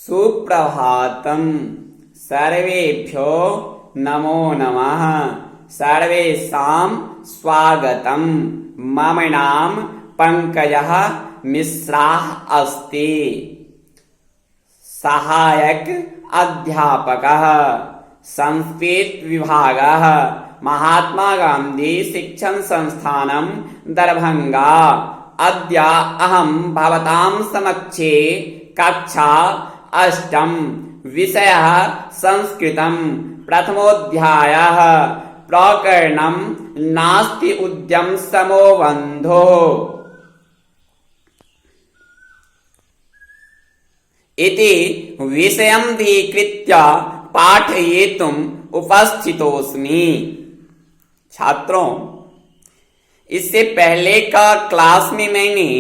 सुप्रभातम। सर्वेभ्यो नमो नमः। सर्वेषां स्वागतम। मम नाम पंकजः मिश्राः अस्ति। सहायक अध्यापकः, संस्कृत विभागः, महात्मा गांधी शिक्षण संस्थानं दरभंगा। अद्य अहं भवतां समक्षे कक्षा अष्टम विषयः संस्कृतं प्रथमोऽध्यायः प्रकरणं नास्ति उद्यम समो बन्धो इति विषयं धीकृत्य पाठयितुम् उपस्थितोऽस्मि। छात्रों, इससे पहले का क्लास में मैंने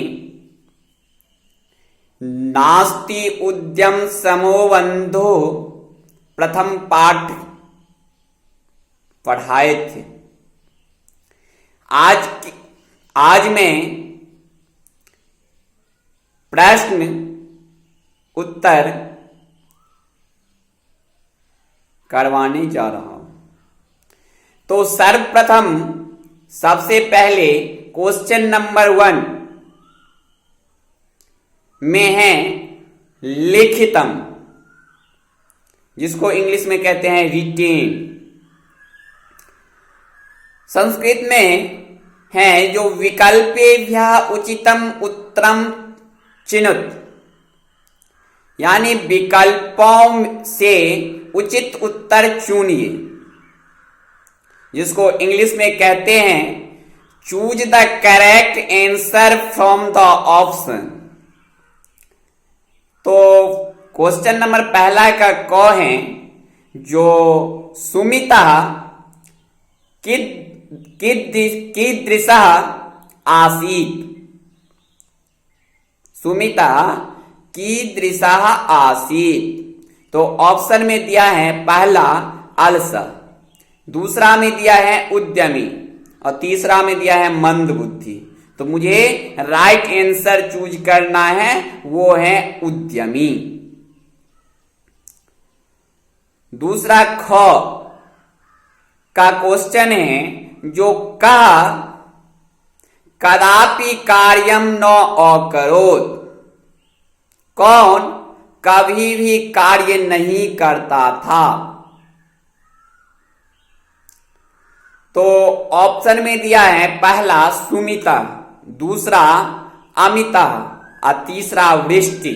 नास्ति उद्यम समो बन्धो प्रथम पाठ पढ़ाए थे। आज मैं प्रश्न उत्तर करवाने जा रहा हूं। तो सर्वप्रथम सबसे पहले क्वेश्चन नंबर 1 में है लिखितम, जिसको इंग्लिश में कहते हैं रिटेन। संस्कृत में है जो विकल्पेभ्यः उचितम उत्तरम चिनुत, यानी विकल्पों से उचित उत्तर चुनिए, जिसको इंग्लिश में कहते हैं choose the correct answer from the option. तो क्वेश्चन नंबर पहला का क है जो सुमिता कीदृशः आसीत्। सुमिता कीदृशः आसीत्। तो ऑप्शन में दिया है पहला अलस, दूसरा में दिया है उद्यमी और तीसरा में दिया है मंद बुद्धि। तो मुझे राइट आंसर चूज करना है, वो है उद्यमी। दूसरा ख का क्वेश्चन है जो कहा कदापि कार्यम न अकरोत्। कौन कभी भी कार्य नहीं करता था। तो ऑप्शन में दिया है पहला सुमिता, दूसरा अमिता और तीसरा वृष्टि।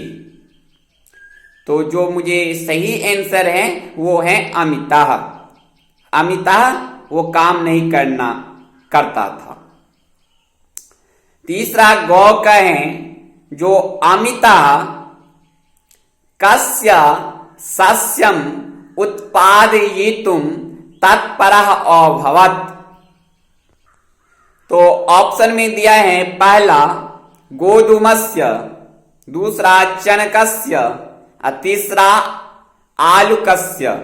तो जो मुझे सही आंसर है वो है अमिता। अमिता वो काम नहीं करता था। तीसरा गौ का है जो अमिता कस्य सस्यम उत्पादयितुं तत्परः अभवत्। तो ऑप्शन में दिया है पहला गोधूमस्य, दूसरा चनकस्य और तीसरा आलूकस्य।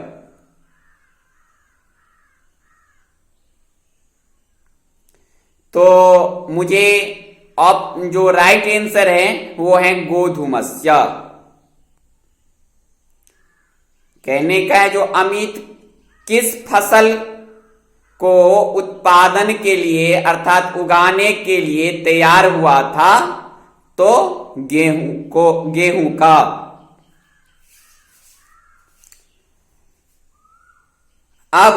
तो मुझे जो राइट आंसर है वो है गोधूमस्य। कहने का है जो अमित किस फसल को उत्पादन के लिए अर्थात उगाने के लिए तैयार हुआ था, तो गेहूं का। अब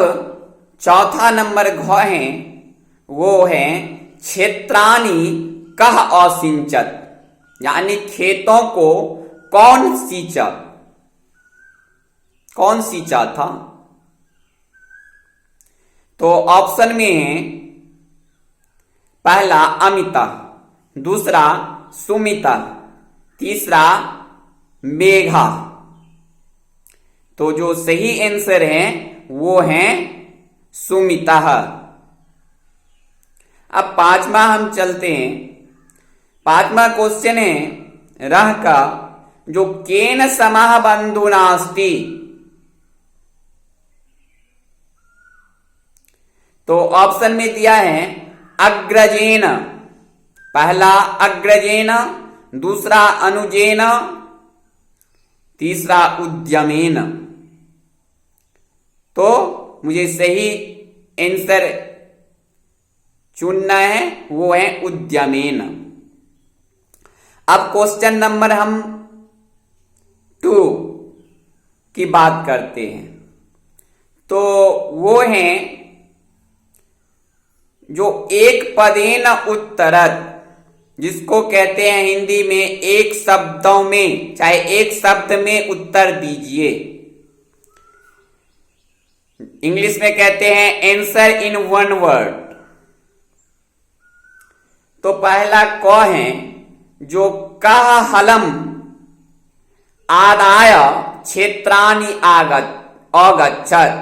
चौथा नंबर घ है वो है क्षेत्राणि कः असिंचत, यानी खेतों को कौन सींचा था। तो ऑप्शन में है पहला अमिता, दूसरा सुमिता, तीसरा मेघा। तो जो सही आंसर है वो है सुमिता। अब पांचवा हम चलते हैं। पांचवा क्वेश्चन है रह का जो केन समः बन्धुनास्ति। तो ऑप्शन में दिया है अग्रजेन, पहला अग्रजेन, दूसरा अनुजेन, तीसरा उद्यमेन। तो मुझे सही आंसर चुनना है, वो है उद्यमेन। अब क्वेश्चन नंबर हम 2 की बात करते हैं। तो वो है जो एक पदेन उत्तरत, जिसको कहते हैं हिंदी में एक शब्दों में, चाहे एक शब्द में उत्तर दीजिए। इंग्लिश में कहते हैं आंसर इन 1 वर्ड। तो पहला क है जो कह हलम आदाय क्षेत्राणि अगच्छत,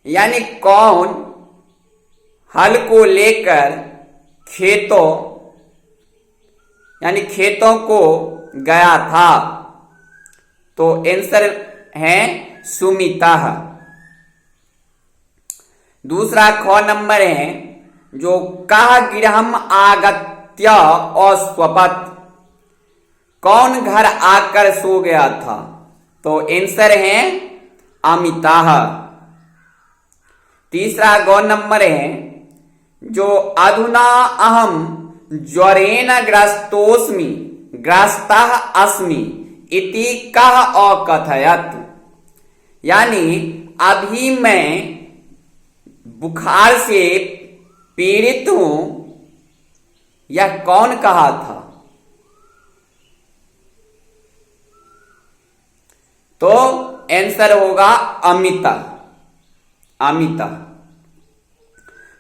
यानी कौन हल को लेकर खेतों यानी खेतों को गया था। तो आंसर है सुमिता। दूसरा ख नंबर है जो कह गृहम आगत्य अस्वपत, कौन घर आकर सो गया था। तो आंसर है अमिता। तीसरा ग नंबर है जो अधुना अहम ज्वरेन ग्रस्तः अस्मि इति कह अकथयत, यानी अभी मैं बुखार से पीड़ित हूं, यह कौन कहा था। तो आंसर होगा अमिता।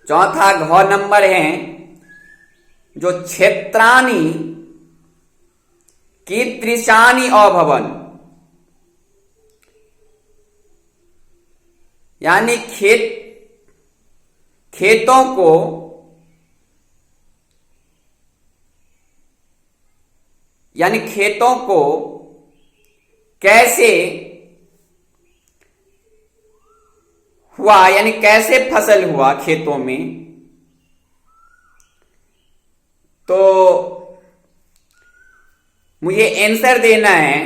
चौथा घ नंबर है जो क्षेत्राणि कीदृशानि अभवन्, यानी खेतों को कैसे हुआ, यानी कैसे फसल हुआ खेतों में। तो मुझे आंसर देना है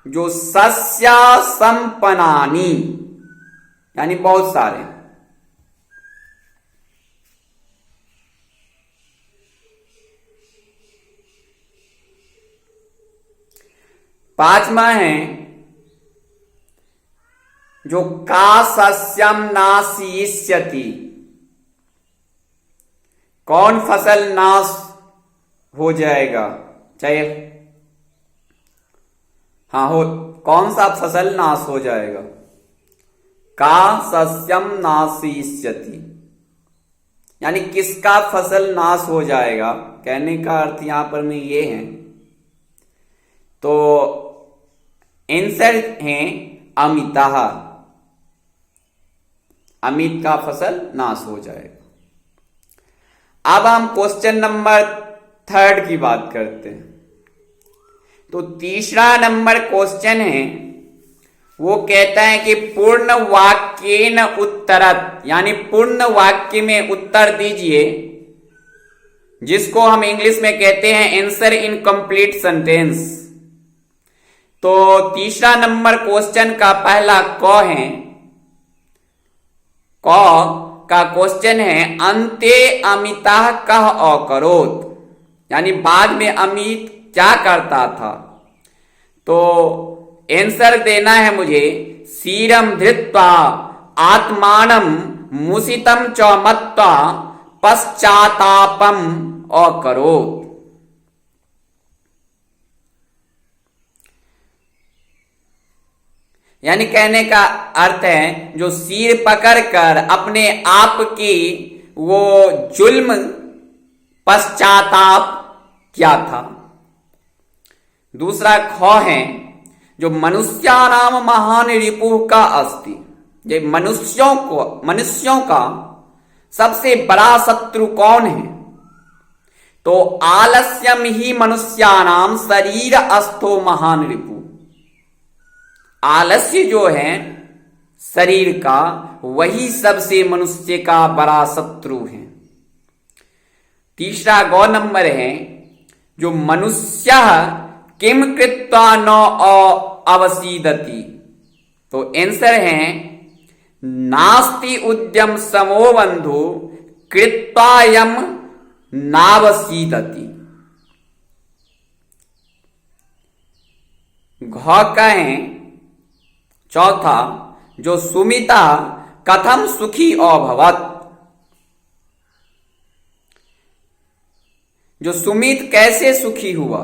जो सस्य संपन्नानि, यानी बहुत सारे। पांचवा है जो का सस्यम नाशिष्यति, कौन फसल नाश हो जाएगा, चाहे कौन सा फसल नाश हो जाएगा। का सस्यम नाशिष्यति, यानी किसका फसल नाश हो जाएगा, कहने का अर्थ यहां पर में ये है। तो आंसर है अमिता, अमित का फसल नाश हो जाएगा। अब हम क्वेश्चन नंबर 3 की बात करते हैं। तो तीसरा नंबर क्वेश्चन है, वो कहता है कि पूर्ण वाक्येन उत्तरत, यानी पूर्ण वाक्य में उत्तर दीजिए, जिसको हम इंग्लिश में कहते हैं आंसर इन कंप्लीट सेंटेंस। तो तीसरा नंबर क्वेश्चन का पहला क है, क का क्वेश्चन है अन्ते अमिता कह अकरोत्, यानी बाद में अमित क्या करता था। तो आंसर देना है मुझे शीरम धृत्वा आत्मानं मुसितं च मत्वा पश्चातापम अकरोत्। यानी कहने का अर्थ है जो सिर पकड़कर अपने आप की वो जुल्म पश्चाताप क्या था। दूसरा ख है जो मनुष्यानाम महान रिपुः का अस्ति, ये मनुष्यों का सबसे बड़ा शत्रु कौन है। तो आलस्यम ही मनुष्यानाम शरीर अस्थो महान रिपु, आलस्य जो है शरीर का, वही सबसे मनुष्य का बड़ा शत्रु है। तीसरा गौ नंबर है जो मनुष्य किम कृत्वा न अवसीदति, तो आंसर है नास्ति उद्यम समो बंधु कृत्वायम नावसीदति। घ कहें चौथा, जो सुमिता कथम सुखी अभवत, जो सुमित कैसे सुखी हुआ,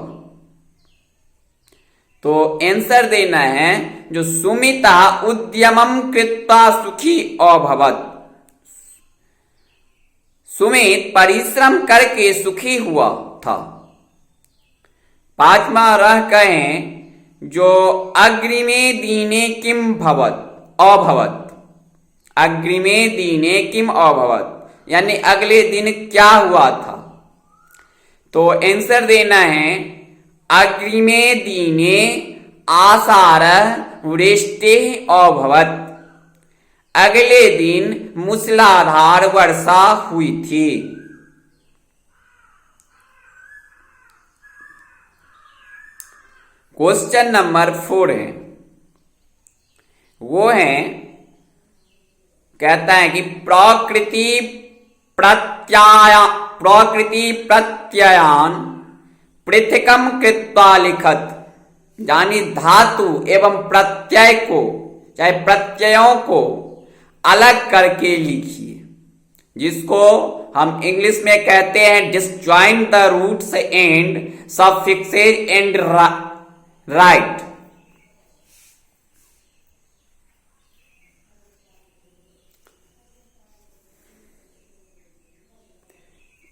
तो आंसर देना है जो सुमिता उद्यमम कृत्वा सुखी अभवत, सुमित परिश्रम करके सुखी हुआ था। पांचवा रह कहें जो अग्रिमे दीने किम भवत अभवत, अग्रिमे दीने किम अभवत, यानी अगले दिन क्या हुआ था, तो आंसर देना है अग्रिमे दीने आसार वृष्टि अभवत, अगले दिन मूसलाधार वर्षा हुई थी। क्वेश्चन नंबर 4 है, वो है कहता है कि प्रकृति प्रत्ययान पृथकम कृत्वा लिखत, यानी धातु एवं प्रत्यय को चाहे प्रत्ययों को अलग करके लिखिए, जिसको हम इंग्लिश में कहते हैं disjoint the roots and suffixes and write.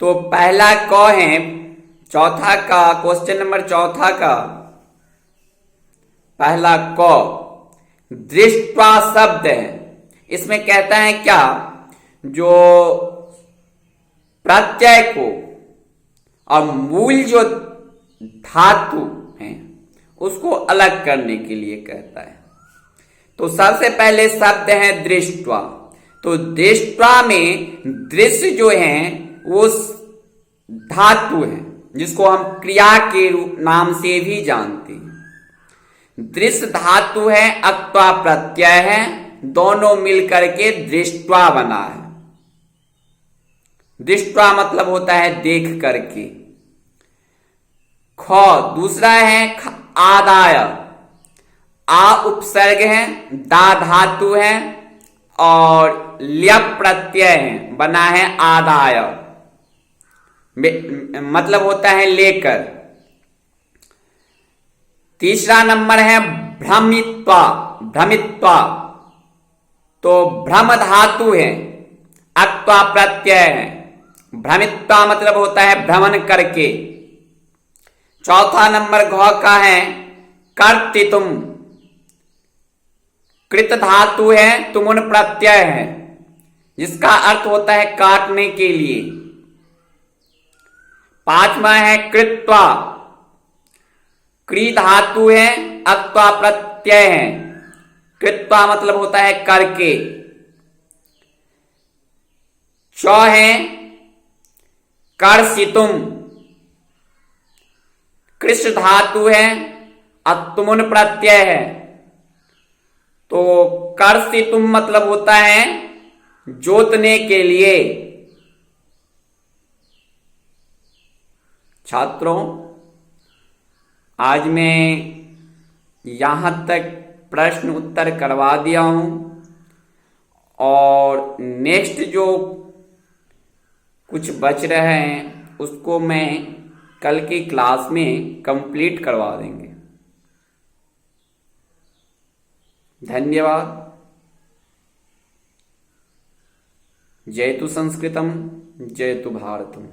तो पहला क है चौथा का, क्वेश्चन नंबर चौथा का पहला क दृष्टवा शब्द है। इसमें कहता है क्या, जो प्रत्यय को और मूल जो धातु है उसको अलग करने के लिए कहता है। तो सबसे पहले शब्द है दृष्टवा, तो दृष्टवा में दृश्य जो है वो धातु है, जिसको हम क्रिया के रूप नाम से भी जानते हैं। दृश्य धातु है, अक्त्वा प्रत्यय है, दोनों मिलकर के दृष्टवा बना है। दृष्टवा मतलब होता है देख करके। ख दूसरा है आदाय, आ उपसर्ग है, दा धातु है और ल्यप प्रत्यय है, बना है आदाय, मतलब होता है लेकर। तीसरा नंबर है भ्रमित्वा, भ्रमित्वा तो भ्रम धातु है, अक्त्वा प्रत्यय है, भ्रमित्वा मतलब होता है भ्रमण करके। चौथा नंबर घ का है कर्तितुम, कृत धातु है, तुमुन प्रत्यय है, जिसका अर्थ होता है काटने के लिए। पांचवा है कृत्वा, क्री धातु है, अक्त्वा प्रत्यय है, कृत्वा मतलब होता है करके। च है कर्षितुम, कृष धातु है, अतुमुन प्रत्यय है, तो कर्षितुम मतलब होता है जोतने के लिए। छात्रों, आज मैं यहां तक प्रश्न उत्तर करवा दिया हूं और नेक्स्ट जो कुछ बच रहे हैं उसको मैं कल की क्लास में कंप्लीट करवा देंगे। धन्यवाद। जयतु संस्कृतम, जयतु भारतम।